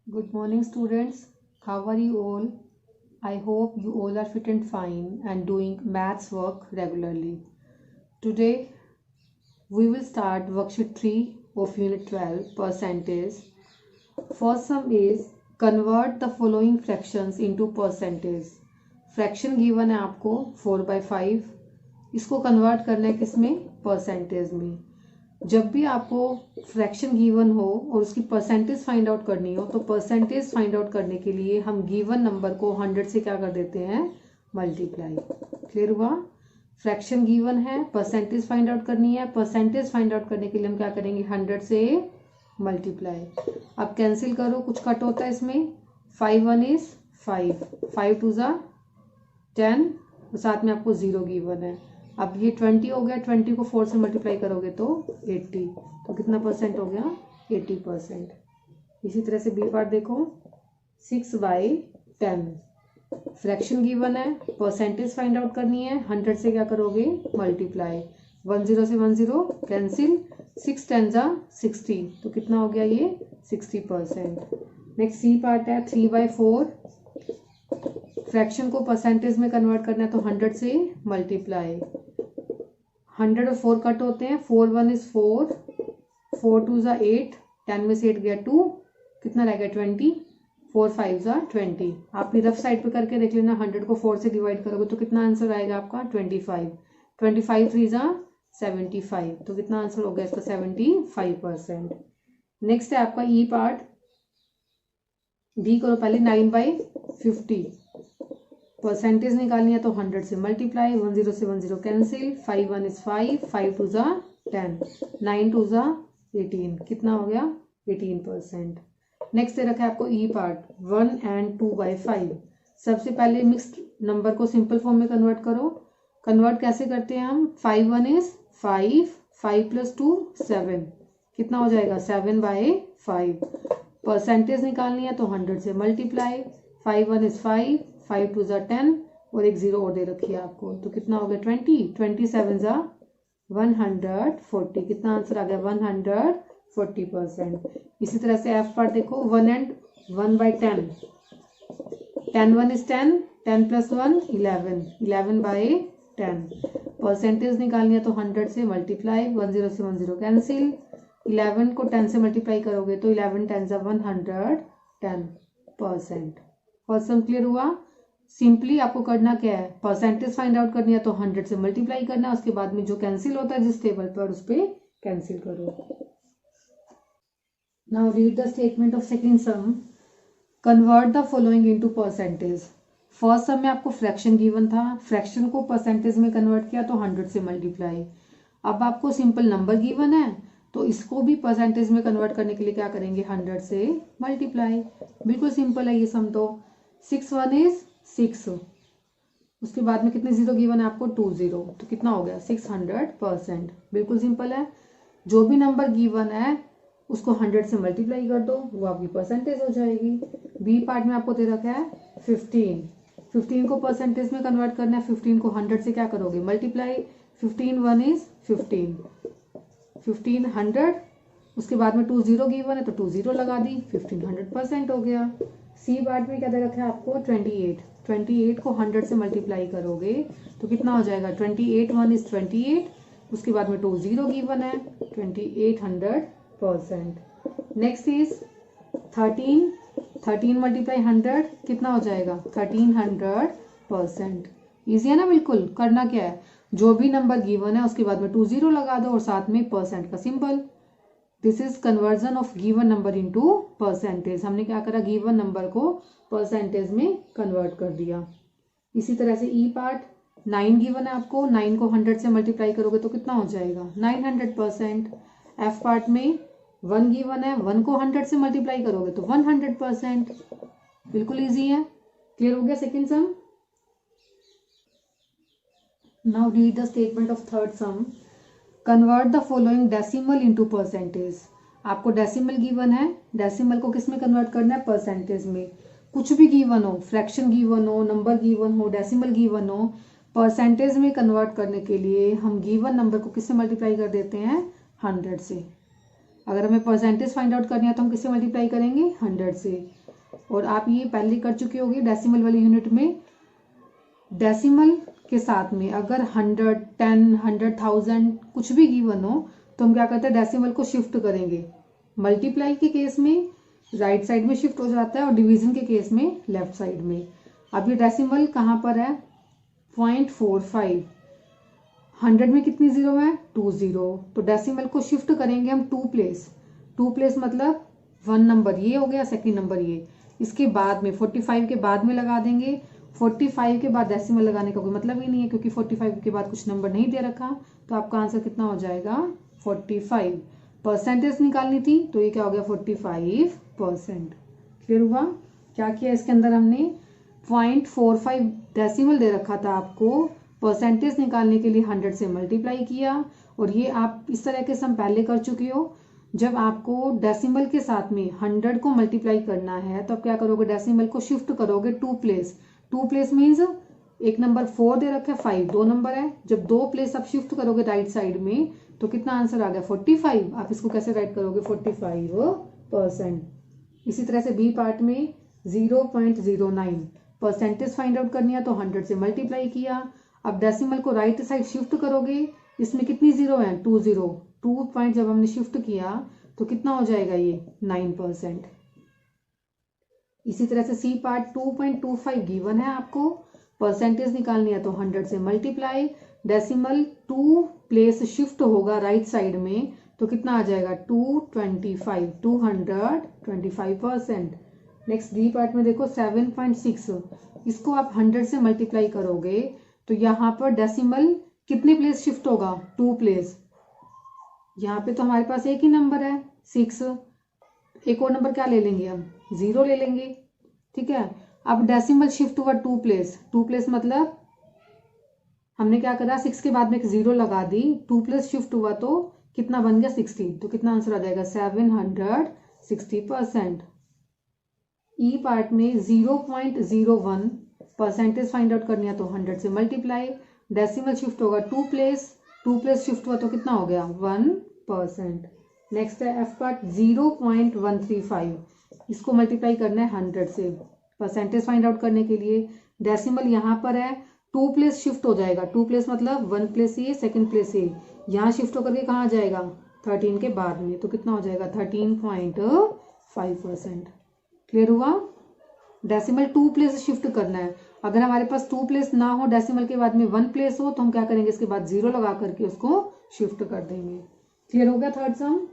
Good morning, students. How are you all? I hope you all are fit and fine and doing maths work regularly. Today, we will start worksheet 3 of Unit 12, percentage. First sum is convert the following fractions into percentage. Fraction given है आपको 4/5. इसको convert करना है किसमें? Percentage में. जब भी आपको फ्रैक्शन गिवन हो और उसकी परसेंटेज फाइंड आउट करनी हो तो परसेंटेज फाइंड आउट करने के लिए हम गिवन नंबर को 100 से क्या कर देते हैं? मल्टीप्लाई. क्लियर हुआ? फ्रैक्शन गिवन है, परसेंटेज फाइंड आउट करनी है. परसेंटेज फाइंड आउट करने के लिए हम क्या करेंगे? 100 से मल्टीप्लाई. अब कैंसिल करो, कुछ कट होता है इसमें. 5 1 इज 5, 5 2 ज़ा 10 और साथ में आपको 0 गिवन है. अब ये 20 हो गया. 20 को 4 से मल्टीप्लाई करोगे तो 80. तो कितना परसेंट हो गया? 80%. इसी तरह से बी पार्ट देखो. 6/10 फ्रैक्शन गिवन है, परसेंटेज फाइंड आउट करनी है. 100 से क्या करोगे? मल्टीप्लाई. 10 से 10 कैंसिल. 6 10 ज़ा 60. तो कितना हो गया ये? 60%. नेक्स्ट सी पार्ट है. 3/4 फ्रैक्शन को परसेंटेज में कन्वर्ट करना है तो 100 से मल्टीप्लाई. 100 और 4 कट होते हैं. 4 1 इज 4, 4 2 ज़ा 8, 10 में से 8 गया 2, कितना रह गया? 20, 4 5 ज़ा 20. आप भी रफ साइड पे करके देख लेना. 100 को 4 से डिवाइड करोगे तो कितना आंसर आएगा आपका? 25. 25 3 ज़ा 75. तो कितना आंसर हो गया इसका? 75%. नेक्स्ट है आपका ई पार्ट. डी करो पहले. 9/50 परसेंटेज निकालनी है तो 100 से मल्टीप्लाई. 10 से 10 कैंसिल. 5 1 इज 5, 5 2 ज़ा 10, 9 2 ज़ा 18. कितना हो गया? 18%. नेक्स्ट दे रखा है आपको ई पार्ट. 1 and 2/5. सबसे पहले मिक्स्ड नंबर को सिंपल फॉर्म में कन्वर्ट करो. कन्वर्ट कैसे करते हैं हम? 5 1 इज 5, 5 + 2 7. कितना हो जाएगा? 7/5. परसेंटेज निकालनी है तो 100 से मल्टीप्लाई. 5 1 इज 5, 5 2 ज़ा 10 और एक 0 और दे रखी है आपको. तो कितना हो गया? 20. 27 ज़ा 140. कितना आंसर आ गया? 140%. इसी तरह से एफ पार्ट देखो. 1 and 1/10. 10 1 इज 10, 10 + 1 11, 11/10. परसेंटेज निकालनी है तो 100 से मल्टीप्लाई. 10 से 10 कैंसिल. 11 को 10 से मल्टीप्लाई करोगे तो 11 10 ज़ा 110%. फर्स्ट सम क्लियर हुआ? सिंपली आपको करना क्या है? परसेंटेज फाइंड आउट करनी है तो 100 से मल्टीप्लाई करना है. उसके बाद में जो कैंसिल होता है जिस टेबल पर उस पर कैंसिल करो. Now read the statement of second sum. Convert the following into percentage. First sum में आपको फ्रैक्शन गिवन था. फ्रैक्शन को परसेंटेज में कन्वर्ट किया तो 100 से मल्टीप्लाई. अब आपको सिंपल नंबर गिवन है तो इसको भी परसेंटेज में कन्वर्ट करने के लिए क्या करेंगे? 100 से मल्टीप्लाई. बिल्कुल सिंपल है ये सम. तो 6 1 इज 6. उसके बाद में कितने 0 गिवन है आपको? 2 0. तो कितना हो गया? 600%. बिल्कुल सिंपल है. जो भी नंबर गिवन है उसको 100 से मल्टीप्लाई कर दो, वो आपकी परसेंटेज हो जाएगी. बी पार्ट में आपको दे रखा है 15. 15 को परसेंटेज में कन्वर्ट करना है. 15 को 100 से क्या करोगे? मल्टीप्लाई. 15 1 इज 15, 1500. उसके बाद में 2 0 गिवन है तो 2 0 लगा दी. 1500% हो गया. सी पार्ट में क्या दे रखा है आपको? 28. 28 को 100 से मल्टीप्लाई करोगे तो कितना हो जाएगा? 28 1 इज 28. उसके बाद में 2 0 गिवन है. 2800%. Next is 13. 13 मल्टीप्लाई 100 कितना हो जाएगा? 1300%. ईजी है ना? बिल्कुल. करना क्या है? जो भी नंबर गिवन है उसके बाद में 2 0 लगा दो और साथ में परसेंट का symbol. This is conversion of given number into percentage. हमने क्या करा? गिवन नंबर को परसेंटेज में कन्वर्ट कर दिया. इसी तरह से ई पार्ट. 9 गिवन है आपको. 9 को 100 से मल्टीप्लाई करोगे तो कितना हो जाएगा? 900%. एफ पार्ट में 1 गिवन है. 1 को 100 से मल्टीप्लाई करोगे तो 100%. बिल्कुल ईजी है. क्लियर हो गया second sum? Now read the statement of third sum. Convert the following decimal into percentage. आपको डेसिमल गिवन है. डेसिमल को किस में कन्वर्ट करना है? परसेंटेज में. कुछ भी गिवन हो, फ्रैक्शन गिवन हो, नंबर गिवन हो, डेसिमल गिवन हो, परसेंटेज में कन्वर्ट करने के लिए हम गिवन नंबर को किससे मल्टीप्लाई कर देते हैं? 100 से. अगर हमें परसेंटेज फाइंड आउट करनी है तो हम किससे मल्टीप्लाई करेंगे, 100 से। और आप ये पहले कर चुके होंगे डेसिमल वाली यूनिट में। डेसिमल के साथ में अगर 100, 10, 100,000 कुछ भी गिवन हो तो हम क्या करते हैं, डेसिमल को शिफ्ट करेंगे। मल्टीप्लाई के केस में राइट साइड में शिफ्ट हो जाता है और डिवीजन के केस में लेफ्ट साइड में। अब ये डेसिमल कहाँ पर है, 0.45। 100 में कितनी जीरो है, 2 जीरो। तो डेसिमल को शिफ्ट करेंगे हम 2 प्लेस। 2 प्लेस मतलब 1 नंबर ये हो गया, सेकंड नंबर ये, इसके बाद में 45 के बाद में लगा देंगे। 45 के बाद डेसिमल लगाने का कोई मतलब ही नहीं है क्योंकि 45 के बाद कुछ नंबर नहीं दे रखा। तो आपका आंसर कितना हो जाएगा, 45। परसेंटेज निकालनी थी तो ये क्या हो गया, 45%। क्लियर हुआ। क्या किया इसके अंदर हमने, 0.45 डेसिमल दे रखा था आपको, परसेंटेज निकालने के लिए 100 से मल्टीप्लाई किया। और ये आप इस तरह के सम पहले कर चुके हो। जब आपको डेसिमल के साथ में 100 को मल्टीप्लाई करना है तो आप क्या करोगे, डेसिमल को शिफ्ट करोगे 2 प्लेस। 2 प्लेस मीन्स एक नंबर 4 दे रखा है, 5 दो नंबर है। जब 2 प्लेस आप शिफ्ट करोगे राइट साइड में तो कितना आंसर आ गया, 45। आप इसको कैसे राइट करोगे, 45%। इसी तरह से बी पार्ट में 0.09 परसेंटेज फाइंड आउट करनी है तो 100 से मल्टीप्लाई किया। अब डेसिमल को राइट साइड शिफ्ट करोगे, इसमें कितनी जीरो है, 2 जीरो। 2 पॉइंट जब हमने शिफ्ट किया तो कितना हो जाएगा ये, 9%। इसी तरह से सी पार्ट 2.25 गिवन है आपको, परसेंटेज निकालनी है तो 100 से मल्टीप्लाई। डेसिमल 2 प्लेस शिफ्ट होगा राइट साइड में तो कितना आ जाएगा, 225, 225%। नेक्स्ट डी पार्ट में देखो 7.6, इसको आप 100 से मल्टीप्लाई करोगे तो यहाँ पर डेसिमल कितने प्लेस शिफ्ट होगा, 2 प्लेस। यहाँ पे तो हमारे पास एक ही नंबर है 6, एक और नंबर क्या ले लेंगे हम, 0 ले लेंगे। ठीक है, अब डेसिमल शिफ्ट हुआ 2 प्लेस। 2 प्लेस मतलब हमने क्या करा, 6 के बाद में एक 0 लगा दी। 2 प्लेस शिफ्ट हुआ तो कितना बन गया, 60। तो कितना आंसर आ जाएगा, 760%। ई पार्ट में 0.01 परसेंटेज फाइंड आउट करनी है तो 100 से मल्टीप्लाई। डेसिमल शिफ्ट होगा 2 प्लेस। 2 प्लेस शिफ्ट हुआ तो कितना हो गया, 1%। नेक्स्ट है एफ पार्ट 0.135, इसको मल्टीप्लाई करना है 100 से परसेंटेज फाइंड आउट करने के लिए। डेसिमल यहाँ पर है, 2 प्लेस शिफ्ट हो जाएगा। 2 प्लेस मतलब 1 place a, second place a, यहाँ शिफ्ट होकर के कहाँ जाएगा, 13 के बाद में। तो कितना हो जाएगा, 13.5%। क्लियर हुआ। डेसिमल 2 प्लेस शिफ्ट करना है। अगर हमारे पास 2 प्लेस ना हो, डेसिमल के बाद में 1 प्लेस हो, तो हम क्या करेंगे, इसके बाद 0 लगा करके उसको शिफ्ट कर देंगे। क्लियर हो गया third some.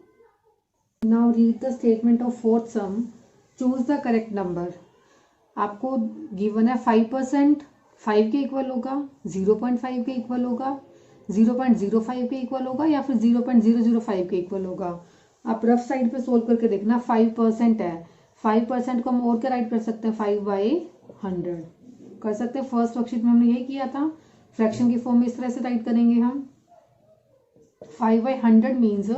Now read the statement of fourth some, choose the correct number. आपको गिवन है 5%, 5 के इक्वल होगा, 0.5 के इक्वल होगा, 0.05 के इक्वल होगा या फिर 0.005 के इक्वल होगा। आप रफ साइड पे सोल्व करके देखना। 5% है, 5% को हम और क्या राइट कर सकते हैं, 5/100 कर सकते हैं। फर्स्ट वर्कशीट में हमने यही किया था, फ्रैक्शन की फॉर्म में इस तरह से राइट करेंगे हम। 5/100 मीन्स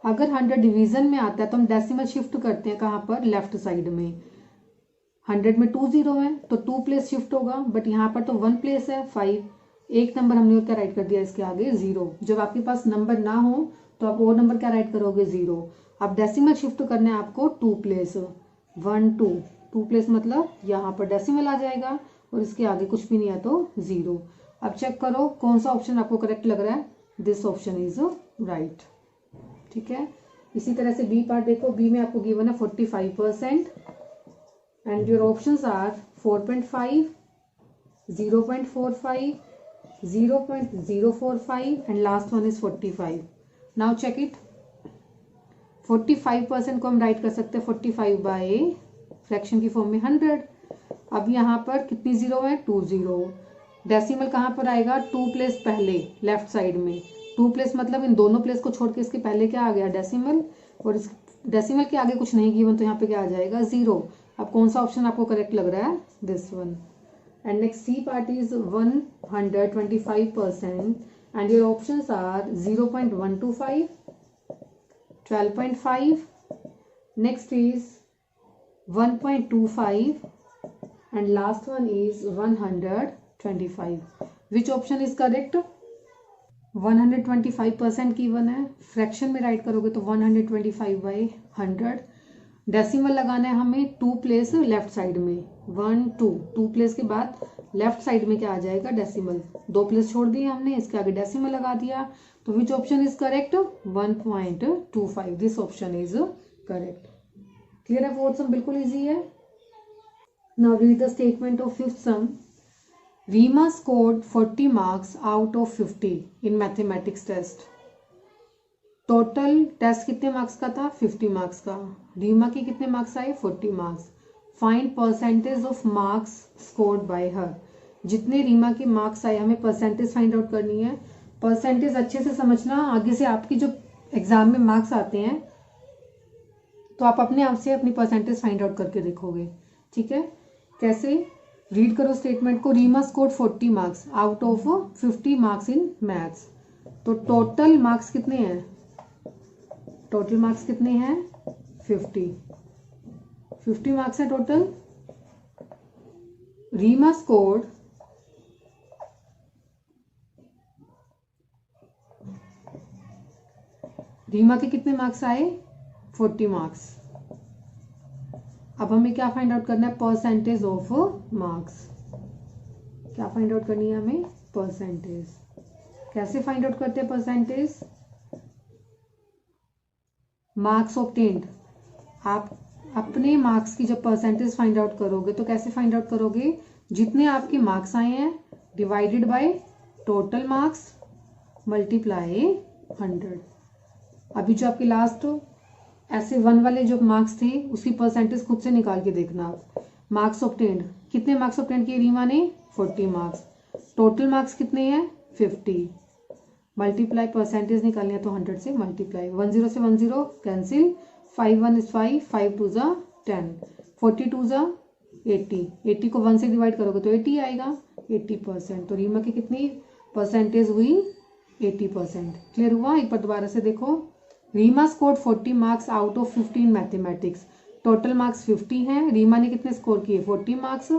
अगर 100 डिवीजन में आता है तो हम डेसिमल शिफ्ट करते हैं कहाँ पर, लेफ्ट साइड में। 100 में 2 जीरो है तो 2 प्लेस शिफ्ट होगा, बट यहाँ पर तो 1 प्लेस है 5, एक नंबर हमने और क्या राइट कर दिया इसके आगे, 0। जब आपके पास नंबर ना हो तो आप और नंबर क्या राइट करोगे, 0। अब डेसिमल शिफ्ट करना है आपको 2 प्लेस, 1 2, 2 प्लेस मतलब यहाँ पर डेसिमल आ जाएगा और इसके आगे कुछ भी नहीं है तो 0। अब चेक करो कौन सा ऑप्शन आपको करेक्ट लग रहा है, दिस ऑप्शन इज राइट। ठीक है, इसी तरह से बी पार्ट देखो, बी में आपको गिवन है 45% and your options are 4.5, 0.45, 0.045 and last one is 45. Now check it. 45% को हम राइट कर सकते हैं 45 बाय फ्रैक्शन की फॉर्म में 100। अब यहाँ पर कितनी जीरो है, 2 जीरो। डेसिमल कहाँ पर आएगा, 2 प्लेस पहले लेफ्ट साइड में। 2 प्लेस मतलब इन दोनों प्लेस को छोड़ के इसके पहले क्या आ गया, डेसिमल, और इस डेसिमल के आगे कुछ नहीं गिवन तो यहाँ पे क्या आ जाएगा, 0। अब कौन सा ऑप्शन आपको करेक्ट लग रहा है, this one. And next C part is 125% and your options are 0.125, 12.5, next is 1.25 and last one is 125. Which option is correct? 125% given है, फ्रैक्शन में राइट करोगे तो 125/100। डेसिमल लगाना है हमें 2 प्लेस लेफ्ट साइड में, 1 2 2 प्लेस के बाद लेफ्ट साइड में क्या आ जाएगा, डेसिमल। 2 प्लेस छोड़ दिए हमने, इसके आगे डेसिमल लगा दिया, तो which option is correct, 1.25, this option is correct. Clear है, फोर्थ सम बिल्कुल इजी है। Now read the statement of fifth some. Rima scored 40 marks out of 50 in mathematics test. Total test कितने मार्क्स का था, 50 मार्क्स का। रीमा के कितने मार्क्स आए, 40 marks. Find percentage of marks scored by हर। जितने रीमा के मार्क्स आए हमें परसेंटेज फाइंड आउट करनी है। परसेंटेज अच्छे से समझना, आगे से आपकी जो एग्जाम में मार्क्स आते हैं तो आप अपने आप से अपनी परसेंटेज फाइंड आउट करके देखोगे। ठीक है, कैसे, रीड करो स्टेटमेंट को। Reema scored 40 marks out of 50 marks in maths. तो टोटल मार्क्स कितने हैं, टोटल मार्क्स कितने हैं, 50 मार्क्स है टोटल। रीमा स्कोर्ड रीमा के कितने मार्क्स आए, 40 मार्क्स। अब हमें क्या फाइंड आउट करना है, परसेंटेज ऑफ मार्क्स। क्या फाइंड आउट करनी है हमें, परसेंटेज। कैसे फाइंड आउट करते हैं परसेंटेज, मार्क्स ऑब्टेन्ड। आप अपने मार्क्स की जब परसेंटेज फाइंड आउट करोगे तो कैसे फाइंड आउट करोगे, जितने आपके मार्क्स आए हैं divided by total marks multiply 100। अभी जो आपके लास्ट ऐसे 1 वाले जो मार्क्स थे उसकी परसेंटेज खुद से निकाल के देखना आप। मार्क्स ऑब्टेन्ड, कितने मार्क्स ऑब्टेन्ड किए रीमा ने, 40 मार्क्स। टोटल मार्क्स कितने हैं, 50। मल्टीप्लाई परसेंटेज निकालनी है तो 100 से मल्टीप्लाई, 10 से 10 कैंसिल, 5 1 इज 5, 5 2 जा 10, 42 जा 80, 80 को 1 से डिवाइड करोगे तो 80 आएगा, 80%। तो रीमा की कितनी परसेंटेज हुई, 80%। क्लियर हुआ, एक बार दोबारा से देखो। Reema scored 40 marks out of 15 mathematics. Total marks 50 हैं, रीमा ने कितने स्कोर किए, 40 मार्क्स।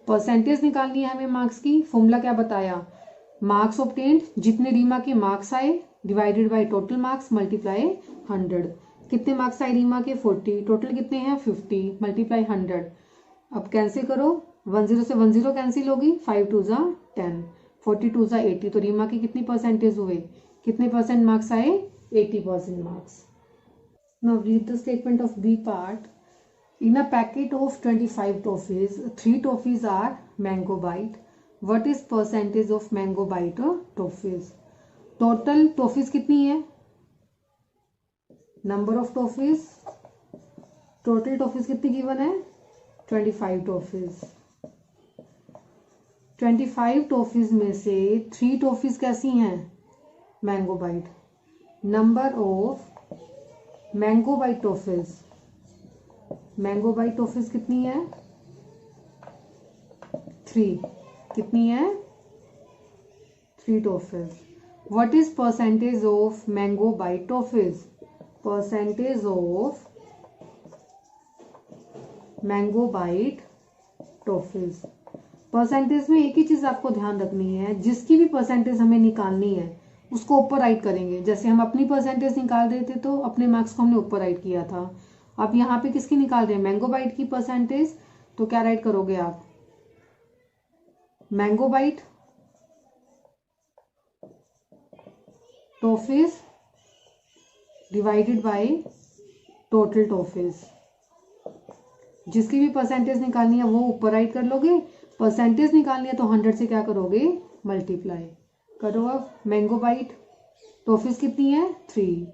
परसेंटेज निकालनी है हमें मार्क्स की, फॉर्मूला क्या बताया, मार्क्स ऑब्टेन्ड, जितने रीमा के मार्क्स आए divided by total marks multiply 100। कितने मार्क्स आए रीमा के, 40, टोटल कितने हैं 50 मल्टीप्लाई 100। अब कैंसिल करो, 10 से 10 कैंसिल होगी, 5 2 जा 10, 42 जा 80। तो रीमा के कितनी परसेंटेज हुए, कितने परसेंट मार्क्स आए, 80% marks. Now read the statement of B part. In a packet of 25 toffees, 3 toffees are mango bite. What is percentage of mango bite toffees? Total toffees कितनी है, number of toffees, total toffees कितनी given है, 25 toffees। 25 toffees में से 3 toffees कैसी हैं, mango bite। Number of mango bite toffees, mango bite toffees कितनी है, 3। कितनी है, 3 toffees. What is percentage of mango bite toffees, percentage of mango bite toffees. Percentage में एक ही चीज आपको ध्यान रखनी है, जिसकी भी परसेंटेज हमें निकालनी है उसको ऊपर राइट करेंगे। जैसे हम अपनी परसेंटेज निकाल रहे थे तो अपने मार्क्स को हमने ऊपर राइट किया था। अब यहाँ पे किसकी निकाल रहे हैं, मैंगो बाइट की परसेंटेज, तो क्या राइट करोगे आप, mango bite toffees divided by total toffees. जिसकी भी परसेंटेज निकालनी है वो ऊपर राइट कर लोगे, परसेंटेज निकालनी है तो 100 से क्या करोगे, मल्टीप्लाई करो। अब मैंगो बाइट टॉफीज कितनी है, 3,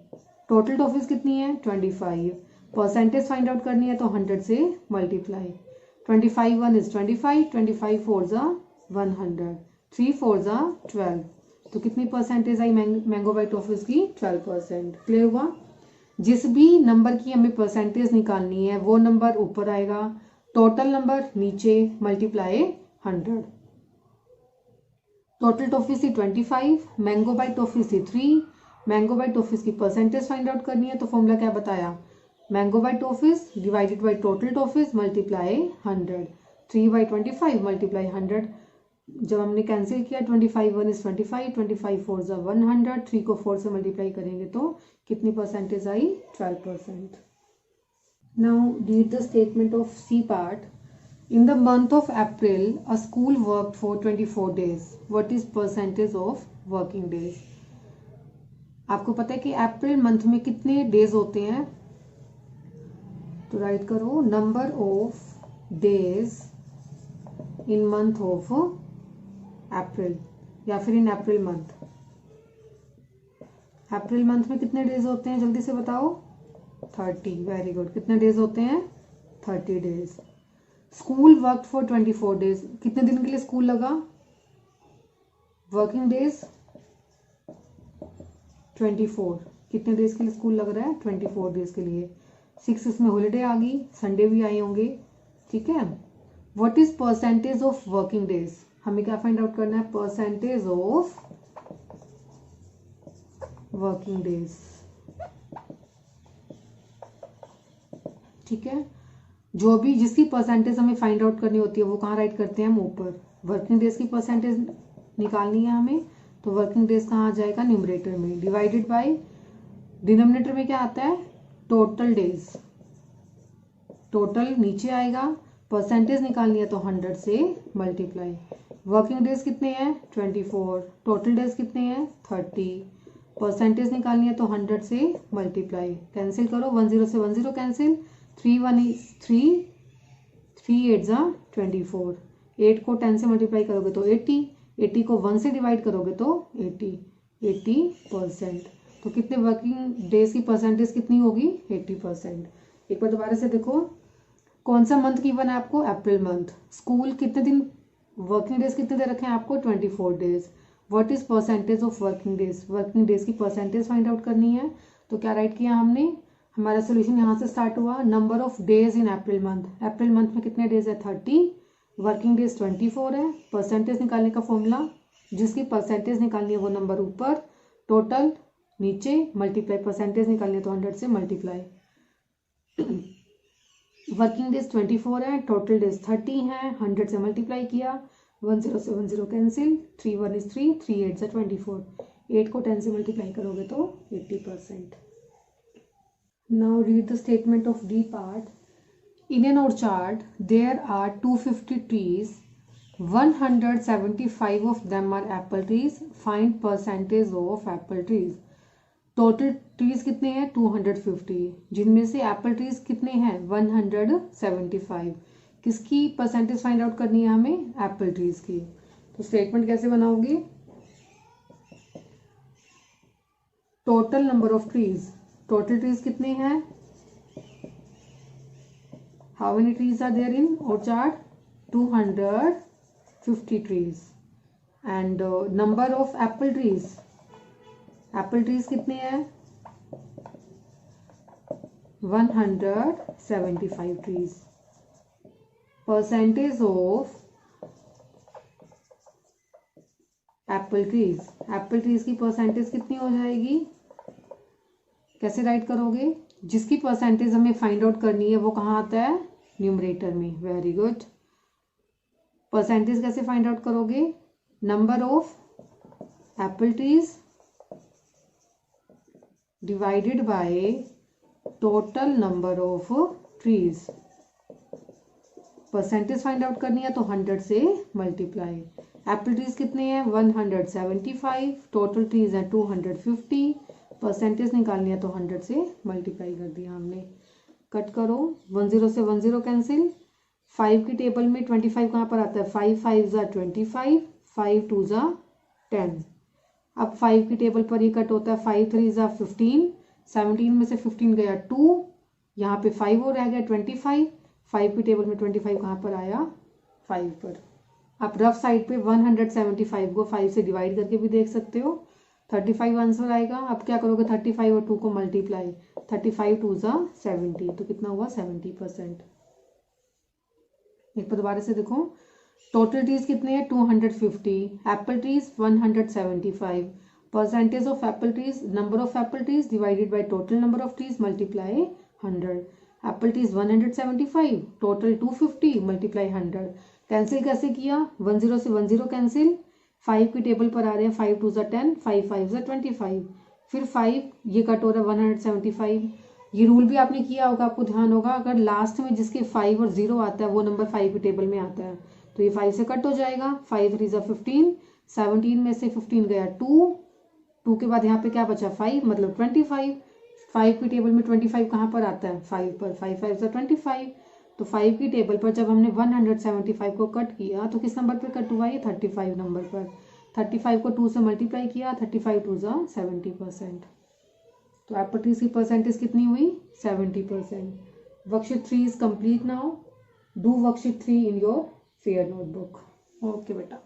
टोटल टॉफीज कितनी है, 25। परसेंटेज फाइंड आउट करनी है तो 100 से मल्टीप्लाई, 25 1 इज 25, 25 4 जा 100, 3 4 जा 12। तो कितनी परसेंटेज आई मैंगो बाइट टॉफीज की, 12%। क्लियर हुआ, जिस भी नंबर की हमें परसेंटेज निकालनी है वो नंबर ऊपर आएगा, टोटल नंबर नीचे, मल्टीप्लाई 100। टोटल टॉफीज थी 25, मैंगो बाइट टॉफीज थी 3। मैंगो बाइट टॉफीज की परसेंटेज फाइंड आउट करनी है तो फॉर्मूला क्या बताया, mango bite toffees divided by total toffees multiply 100, 3/25 multiply 100। जब हमने कैंसिल किया 25 1 इज 25, 25 4 ज़ा 100, 3 को 4 से मल्टीप्लाई करेंगे तो कितनी परसेंटेज आई? 12%। Now read the statement of C part. In the month of April, a school worked for 24 days. What is percentage of working days? आपको पता है कि अप्रैल मंथ में कितने डेज होते हैं? तो राइट करो number of days in month of April या फिर इन अप्रैल मंथ। अप्रैल मंथ में कितने डेज होते हैं जल्दी से बताओ? 30। Very good. कितने डेज होते हैं? 30 days. School work for 24 days. कितने दिन के लिए स्कूल लगा? Working days 24। कितने डेज के लिए स्कूल लग रहा है? 24 डेज के लिए। 6 इसमें हॉलीडे आ गई, संडे भी आए होंगे, ठीक है। What is percentage of working days? हमें क्या फाइंड आउट करना है? परसेंटेज ऑफ वर्किंग डेज, ठीक है। जो भी जिसकी परसेंटेज हमें फाइंड आउट करनी होती है वो कहाँ राइट करते हैं? हम ऊपर। वर्किंग डेज की परसेंटेज निकालनी है हमें, तो वर्किंग डेज कहाँ आ जाएगा? न्यूमरेटर में। डिवाइडेड बाय डिनोमिनेटर में क्या आता है? Total days. टोटल नीचे आएगा। परसेंटेज निकालनी है तो 100 से मल्टीप्लाई। वर्किंग डेज कितने हैं? 24। टोटल डेज कितने हैं? 30। परसेंटेज निकालनी है तो 100 से मल्टीप्लाई। कैंसिल करो, 10 से 10 कैंसिल, 3 1 is 3, 3 8 ज़ा 24। 8 को 10 से मल्टीप्लाई करोगे तो 80, 80 को 1 से डिवाइड करोगे तो 80%। तो कितने वर्किंग डेज की परसेंटेज कितनी होगी? 80%। एक बार दोबारा से देखो, कौन सा मंथ गिवन है आपको? April month. स्कूल कितने दिन, वर्किंग डेज कितने दे रखे हैं आपको? 24 days. What is percentage of working days? Working days की परसेंटेज फाइंड आउट करनी है, तो क्या राइट किया हमने? हमारा सोल्यूशन यहाँ से स्टार्ट हुआ। Number of days in April month. April month में कितने डेज है? 30। वर्किंग डेज 24 है। परसेंटेज निकालने का फॉर्मूला, जिसकी परसेंटेज निकालनी है वो नंबर ऊपर, टोटल नीचे, मल्टीप्लाई परसेंटेज निकालनी है तो 100 से मल्टीप्लाई। वर्किंग डेज 24 है, टोटल डेज 30 है, 100 से मल्टीप्लाई किया, 10 से 10 कैंसिल, 3 1 is 3, 3 8 is 24। 8 को 10 से मल्टीप्लाई करोगे तो 80%। Now read the statement of D part. In an orchard, there are 250 trees. 175 of them are apple trees. Find percentage of apple trees. Total trees कितने हैं? 250, जिनमें से एप्पल ट्रीज कितने हैं? 175। किसकी परसेंटेज फाइंड आउट करनी है हमें? एप्पल ट्रीज की। तो स्टेटमेंट कैसे बनाओगे? Total number of trees. Total trees कितने हैं? How many trees are there in orchard? 250 trees. And number of apple trees, apple trees कितने हैं? 175 trees. Percentage of apple trees, apple trees की percentage कितनी हो जाएगी? कैसे राइट करोगे? जिसकी परसेंटेज हमें फाइंड आउट करनी है वो कहाँ आता है? न्यूमरेटर में। Very good. परसेंटेज कैसे फाइंड आउट करोगे? Number of apple trees divided by total number of trees. Percentage find out करनी है तो 100 से मल्टीप्लाई। एप्पल ट्रीज कितने हैं? 175। टोटल ट्रीज हैं 250। परसेंटेज निकालनी है तो 100 से मल्टीप्लाई कर दिया हमने। कट करो, 10 से 10 कैंसिल। 5 की टेबल में 25 कहाँ पर आता है? 5 5 ज़ा 25, 5 2 ज़ा 10। अब 5 की टेबल पर ये कट होता है, 5 3 ज़ा 15, 17 में से 15 गया 2, यहाँ पे 5 और रह गया 25। 5 की टेबल में 25 कहाँ पर आया? 5 पर। आप रफ साइड पे 175 को 5 से डिवाइड करके भी देख सकते हो। 35 आंसर आएगा। अब क्या करोगे? 35 और 2 को मल्टीप्लाई, 35 2 ज़ा 70, तो कितना हुआ? 70%। एक बार दोबारा से देखो, टोटल ट्रीज कितने हैं? 250। Apple trees 175। Percentage of apple trees, number of apple trees divided by total number of trees multiply 100। Apple trees 175, total 250 multiply 100। Cancel कैसे किया, 10 से 10 कैंसिल, 5 की टेबल पर आ रहे हैं, 5 2 ज़ा 10, 5 5 ज़ा 25, फिर 5 ये कट हो रहा है 175। ये रूल भी आपने किया होगा, आपको ध्यान होगा, अगर लास्ट में जिसके 5 और 0 आता है वो नंबर 5 की टेबल में आता है, तो ये 5 से कट हो जाएगा, 5 3 ज़ा 15, 17 में से 15 गया 2 के बाद यहाँ पे क्या बचा 5, मतलब 25, 5 की टेबल में 25 कहाँ पर आता है, 5 पर, 5 5 ज़ा 25, तो 5 की टेबल पर जब हमने 175 को कट किया तो किस नंबर पर कट हुआ, ये 35 नंबर पर। 35 को 2 से मल्टीप्लाई किया, 35 2 ज़ा 70%, तो एप्रोप्रिएसी परसेंटेज कितनी हुई, 70%। Worksheet 3 is complete now, do worksheet 3 in your fair notebook. Okay बेटा।